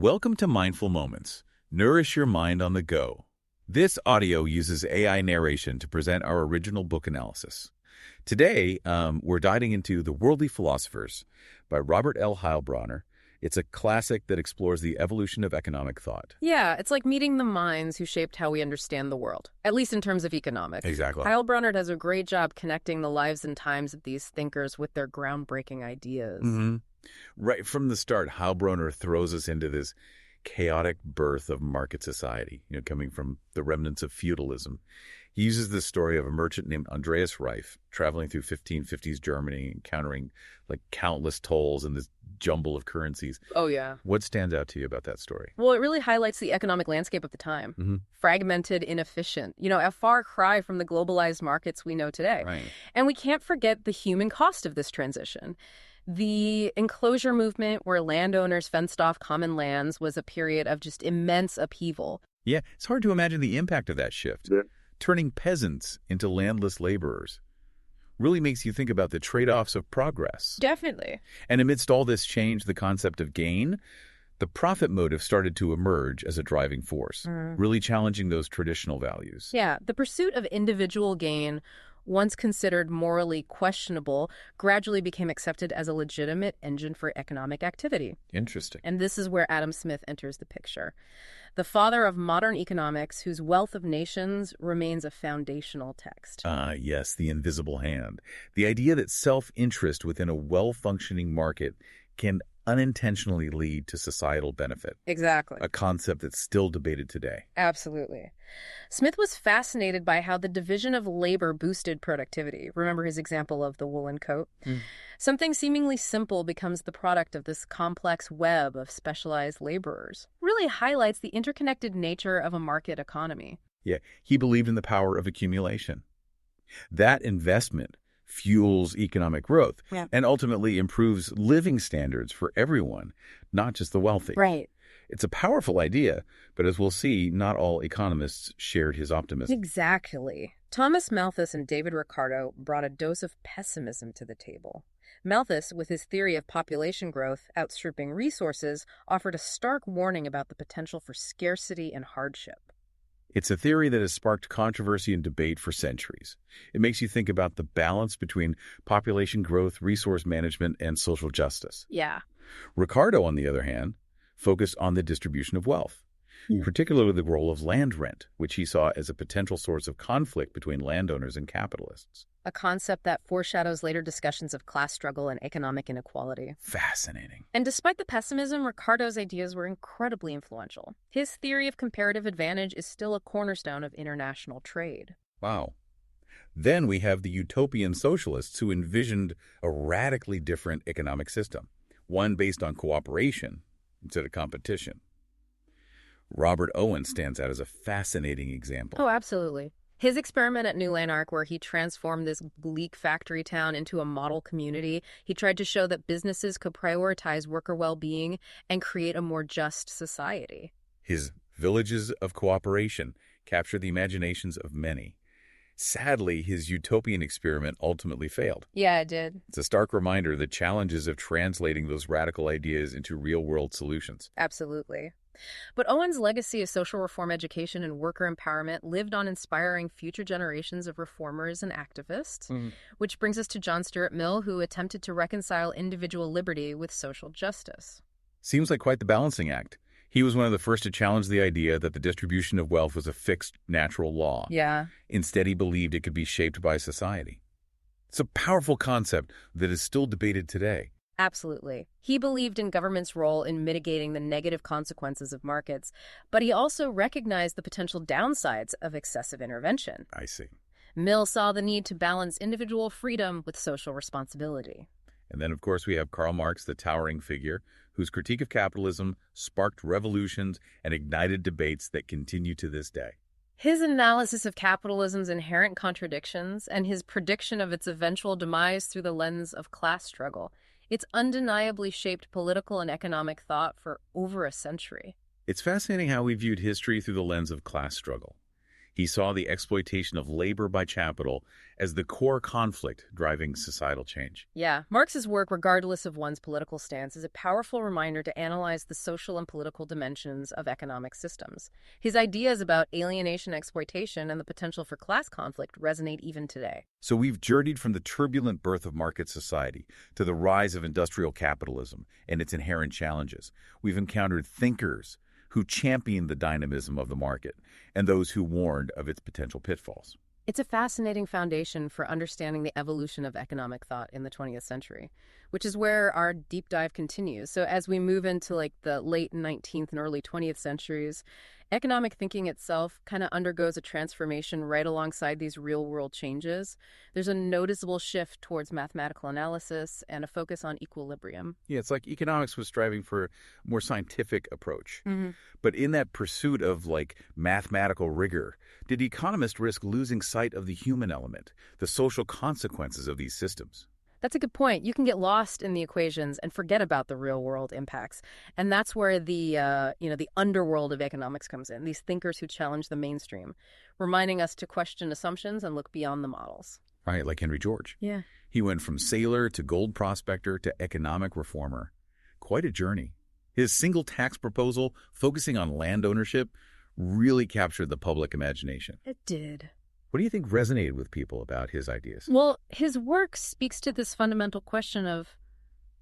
Welcome to Mindful Moments. Nourish your mind on the go. This audio uses AI narration to present our original book analysis. Today, we're diving into The Worldly Philosophers by Robert L. Heilbroner. It's a classic that explores the evolution of economic thought. Yeah, it's like meeting the minds who shaped how we understand the world, at least in terms of economics. Exactly. Heilbroner does a great job connecting the lives and times of these thinkers with their groundbreaking ideas. Right from the start, Heilbroner throws us into this chaotic birth of market society, coming from the remnants of feudalism. He uses the story of a merchant named Andreas Reif traveling through 1550s Germany, encountering countless tolls and this jumble of currencies. Oh, yeah. What stands out to you about that story? Well, it really highlights the economic landscape of the time. Fragmented, inefficient, a far cry from the globalized markets we know today. Right. And we can't forget the human cost of this transition. The enclosure movement, where landowners fenced off common lands, was a period of just immense upheaval. Yeah, it's hard to imagine the impact of that shift. Yeah. Turning peasants into landless laborers really makes you think about the trade-offs of progress. Definitely. And amidst all this change, the concept of gain, the profit motive started to emerge as a driving force, really challenging those traditional values. Yeah, the pursuit of individual gain, once considered morally questionable, gradually became accepted as a legitimate engine for economic activity. Interesting. And this is where Adam Smith enters the picture. The father of modern economics, whose Wealth of Nations remains a foundational text. Yes, the invisible hand. The idea that self-interest within a well-functioning market can unintentionally lead to societal benefit. Exactly. A concept that's still debated today. Absolutely. Smith was fascinated by how the division of labor boosted productivity. Remember his example of the woolen coat? Something seemingly simple becomes the product of this complex web of specialized laborers. Really highlights the interconnected nature of a market economy. Yeah, he believed in the power of accumulation. That investment fuels economic growth and ultimately improves living standards for everyone, not just the wealthy. Right. It's a powerful idea, but as we'll see, not all economists shared his optimism. Exactly. Thomas Malthus and David Ricardo brought a dose of pessimism to the table. Malthus, with his theory of population growth outstripping resources, offered a stark warning about the potential for scarcity and hardship. It's a theory that has sparked controversy and debate for centuries. It makes you think about the balance between population growth, resource management, and social justice. Yeah. Ricardo, on the other hand, focused on the distribution of wealth, particularly the role of land rent, which he saw as a potential source of conflict between landowners and capitalists. A concept that foreshadows later discussions of class struggle and economic inequality. Fascinating. And despite the pessimism, Ricardo's ideas were incredibly influential. His theory of comparative advantage is still a cornerstone of international trade. Wow. Then we have the utopian socialists who envisioned a radically different economic system, one based on cooperation instead of competition. Robert Owen stands out as a fascinating example. Oh, absolutely. His experiment at New Lanark, where he transformed this bleak factory town into a model community, he tried to show that businesses could prioritize worker well-being and create a more just society. His villages of cooperation captured the imaginations of many. Sadly, his utopian experiment ultimately failed. Yeah, it did. It's a stark reminder of the challenges of translating those radical ideas into real-world solutions. Absolutely. But Owen's legacy of social reform education and worker empowerment lived on, inspiring future generations of reformers and activists, which brings us to John Stuart Mill, who attempted to reconcile individual liberty with social justice. Seems like quite the balancing act. He was one of the first to challenge the idea that the distribution of wealth was a fixed natural law. Yeah. Instead, he believed it could be shaped by society. It's a powerful concept that is still debated today. Absolutely. He believed in government's role in mitigating the negative consequences of markets, but he also recognized the potential downsides of excessive intervention. I see. Mill saw the need to balance individual freedom with social responsibility. And then, of course, we have Karl Marx, the towering figure, whose critique of capitalism sparked revolutions and ignited debates that continue to this day. His analysis of capitalism's inherent contradictions and his prediction of its eventual demise through the lens of class struggle, it's undeniably shaped political and economic thought for over a century. It's fascinating how we viewed history through the lens of class struggle. He saw the exploitation of labor by capital as the core conflict driving societal change. Yeah, Marx's work, regardless of one's political stance, is a powerful reminder to analyze the social and political dimensions of economic systems. His ideas about alienation, exploitation, and the potential for class conflict resonate even today. So we've journeyed from the turbulent birth of market society to the rise of industrial capitalism and its inherent challenges. We've encountered thinkers who championed the dynamism of the market and those who warned of its potential pitfalls. It's a fascinating foundation for understanding the evolution of economic thought in the 20th century, which is where our deep dive continues. So as we move into the late 19th and early 20th centuries, economic thinking itself kind of undergoes a transformation right alongside these real-world changes. There's a noticeable shift towards mathematical analysis and a focus on equilibrium. Yeah, it's like economics was striving for a more scientific approach. Mm-hmm. But in that pursuit of mathematical rigor, did economists risk losing sight of the human element, the social consequences of these systems? That's a good point. You can get lost in the equations and forget about the real-world impacts. And that's where the underworld of economics comes in, these thinkers who challenge the mainstream, reminding us to question assumptions and look beyond the models. Right, like Henry George. Yeah. He went from sailor to gold prospector to economic reformer. Quite a journey. His single tax proposal, focusing on land ownership, really captured the public imagination. It did. What do you think resonated with people about his ideas? Well, his work speaks to this fundamental question of,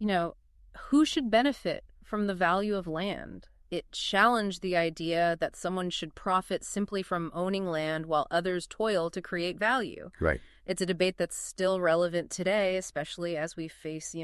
who should benefit from the value of land? It challenged the idea that someone should profit simply from owning land while others toil to create value. Right. It's a debate that's still relevant today, especially as we face,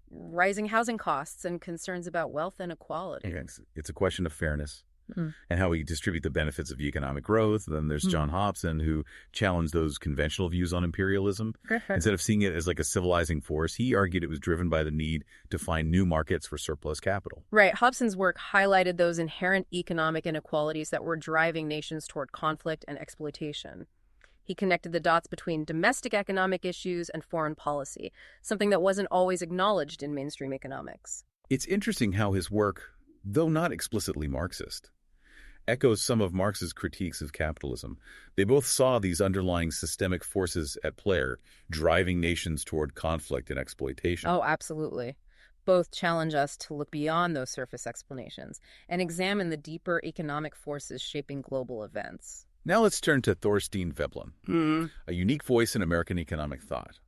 rising housing costs and concerns about wealth inequality. Okay. It's a question of fairness. And how we distribute the benefits of economic growth. Then there's John Hobson, who challenged those conventional views on imperialism. Instead of seeing it as a civilizing force, he argued it was driven by the need to find new markets for surplus capital. Right. Hobson's work highlighted those inherent economic inequalities that were driving nations toward conflict and exploitation. He connected the dots between domestic economic issues and foreign policy, something that wasn't always acknowledged in mainstream economics. It's interesting how his work, though not explicitly Marxist, echoes some of Marx's critiques of capitalism. They both saw these underlying systemic forces at play, driving nations toward conflict and exploitation. Oh, absolutely. Both challenge us to look beyond those surface explanations and examine the deeper economic forces shaping global events. Now let's turn to Thorstein Veblen, a unique voice in American economic thought.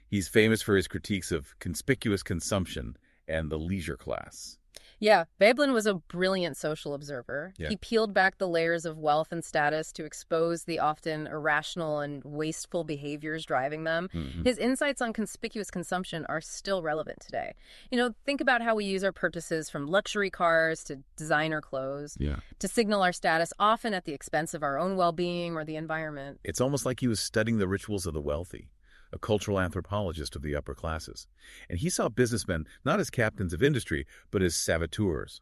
He's famous for his critiques of conspicuous consumption and the leisure class. Yeah, Veblen was a brilliant social observer. Yeah. He peeled back the layers of wealth and status to expose the often irrational and wasteful behaviors driving them. His insights on conspicuous consumption are still relevant today. Think about how we use our purchases, from luxury cars to designer clothes, to signal our status, often at the expense of our own well-being or the environment. It's almost like he was studying the rituals of the wealthy, a cultural anthropologist of the upper classes. And he saw businessmen not as captains of industry, but as saboteurs,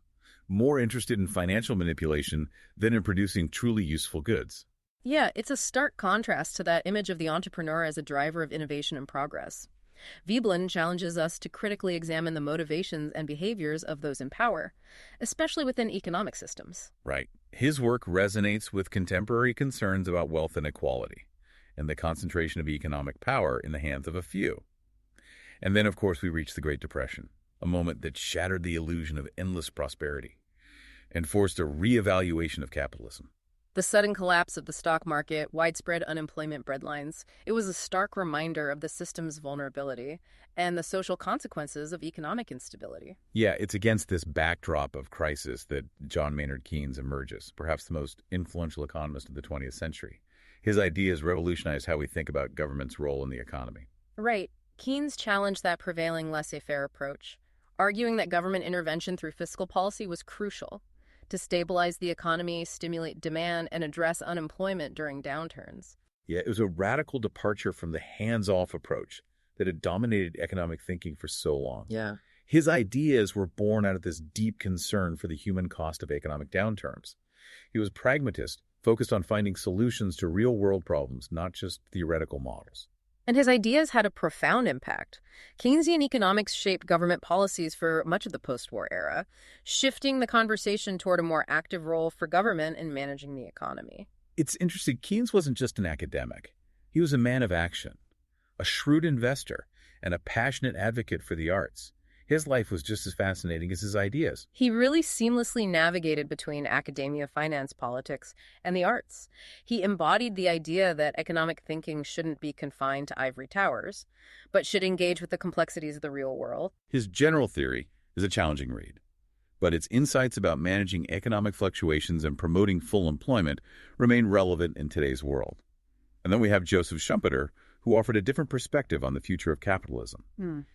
more interested in financial manipulation than in producing truly useful goods. Yeah, it's a stark contrast to that image of the entrepreneur as a driver of innovation and progress. Veblen challenges us to critically examine the motivations and behaviors of those in power, especially within economic systems. Right. His work resonates with contemporary concerns about wealth inequality and the concentration of economic power in the hands of a few. And then, of course, we reach the Great Depression, a moment that shattered the illusion of endless prosperity and forced a reevaluation of capitalism. The sudden collapse of the stock market, widespread unemployment breadlines, it was a stark reminder of the system's vulnerability and the social consequences of economic instability. Yeah, it's against this backdrop of crisis that John Maynard Keynes emerges, perhaps the most influential economist of the 20th century. His ideas revolutionized how we think about government's role in the economy. Right. Keynes challenged that prevailing laissez-faire approach, arguing that government intervention through fiscal policy was crucial to stabilize the economy, stimulate demand, and address unemployment during downturns. Yeah, it was a radical departure from the hands-off approach that had dominated economic thinking for so long. Yeah. His ideas were born out of this deep concern for the human cost of economic downturns. He was a pragmatist, focused on finding solutions to real-world problems, not just theoretical models. And his ideas had a profound impact. Keynesian economics shaped government policies for much of the post-war era, shifting the conversation toward a more active role for government in managing the economy. It's interesting, Keynes wasn't just an academic. He was a man of action, a shrewd investor, and a passionate advocate for the arts. His life was just as fascinating as his ideas. He really seamlessly navigated between academia, finance, politics, and the arts. He embodied the idea that economic thinking shouldn't be confined to ivory towers, but should engage with the complexities of the real world. His general theory is a challenging read, but its insights about managing economic fluctuations and promoting full employment remain relevant in today's world. And then we have Joseph Schumpeter, who offered a different perspective on the future of capitalism.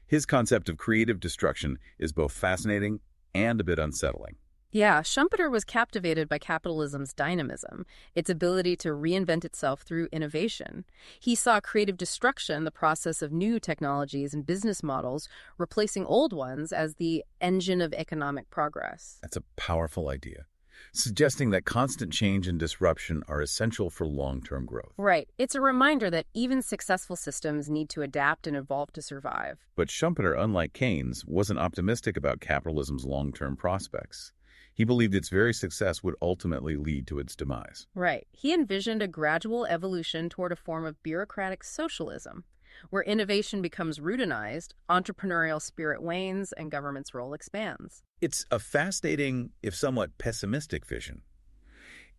His concept of creative destruction is both fascinating and a bit unsettling. Yeah, Schumpeter was captivated by capitalism's dynamism, its ability to reinvent itself through innovation. He saw creative destruction, the process of new technologies and business models, replacing old ones as the engine of economic progress. That's a powerful idea, suggesting that constant change and disruption are essential for long-term growth. Right. It's a reminder that even successful systems need to adapt and evolve to survive. But Schumpeter, unlike Keynes, wasn't optimistic about capitalism's long-term prospects. He believed its very success would ultimately lead to its demise. Right. He envisioned a gradual evolution toward a form of bureaucratic socialism, where innovation becomes routinized, entrepreneurial spirit wanes, and government's role expands. It's a fascinating, if somewhat pessimistic vision.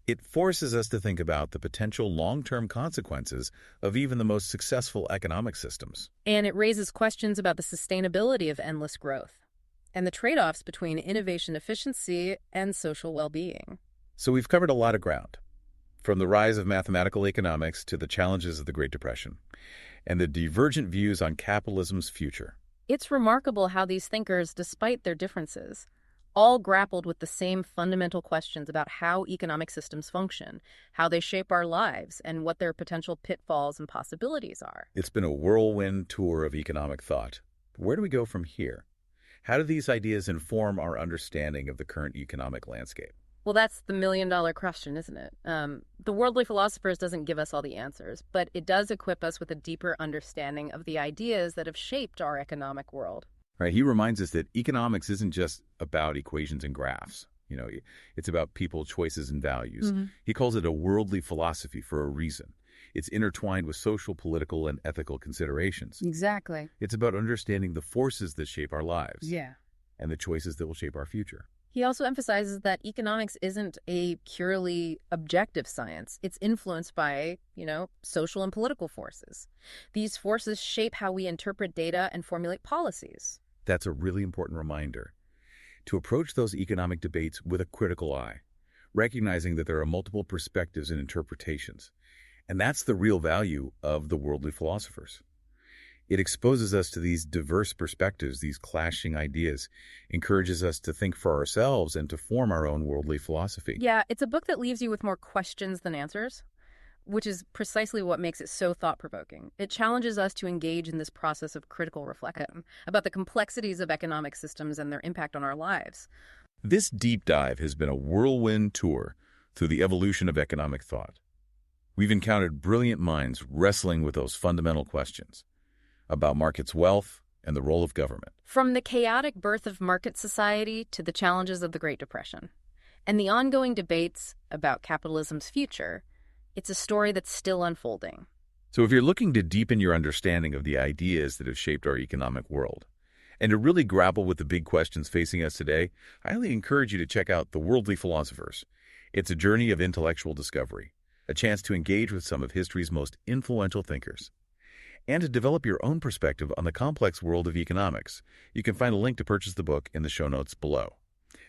It forces us to think about the potential long-term consequences of even the most successful economic systems. And it raises questions about the sustainability of endless growth and the trade-offs between innovation efficiency and social well-being. So we've covered a lot of ground, from the rise of mathematical economics to the challenges of the Great Depression, and the divergent views on capitalism's future. It's remarkable how these thinkers, despite their differences, all grappled with the same fundamental questions about how economic systems function, how they shape our lives, and what their potential pitfalls and possibilities are. It's been a whirlwind tour of economic thought. Where do we go from here? How do these ideas inform our understanding of the current economic landscape? Well, that's the million-dollar question, isn't it? The Worldly Philosophers doesn't give us all the answers, but it does equip us with a deeper understanding of the ideas that have shaped our economic world. Right. He reminds us that economics isn't just about equations and graphs. It's about people, choices, and values. He calls it a worldly philosophy for a reason. It's intertwined with social, political, and ethical considerations. Exactly. It's about understanding the forces that shape our lives. Yeah. And the choices that will shape our future. He also emphasizes that economics isn't a purely objective science. It's influenced by, social and political forces. These forces shape how we interpret data and formulate policies. That's a really important reminder. To approach those economic debates with a critical eye, recognizing that there are multiple perspectives and interpretations. And that's the real value of the Worldly Philosophers. It exposes us to these diverse perspectives, these clashing ideas, encourages us to think for ourselves and to form our own worldly philosophy. Yeah, it's a book that leaves you with more questions than answers, which is precisely what makes it so thought-provoking. It challenges us to engage in this process of critical reflection about the complexities of economic systems and their impact on our lives. This deep dive has been a whirlwind tour through the evolution of economic thought. We've encountered brilliant minds wrestling with those fundamental questions about markets' wealth and the role of government. From the chaotic birth of market society to the challenges of the Great Depression and the ongoing debates about capitalism's future, it's a story that's still unfolding. So if you're looking to deepen your understanding of the ideas that have shaped our economic world and to really grapple with the big questions facing us today, I highly encourage you to check out The Worldly Philosophers. It's a journey of intellectual discovery, a chance to engage with some of history's most influential thinkers, and to develop your own perspective on the complex world of economics. You can find a link to purchase the book in the show notes below.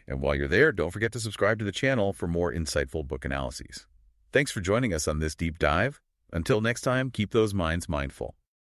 And while you're there, don't forget to subscribe to the channel for more insightful book analyses. Thanks for joining us on this deep dive. Until next time, keep those minds mindful.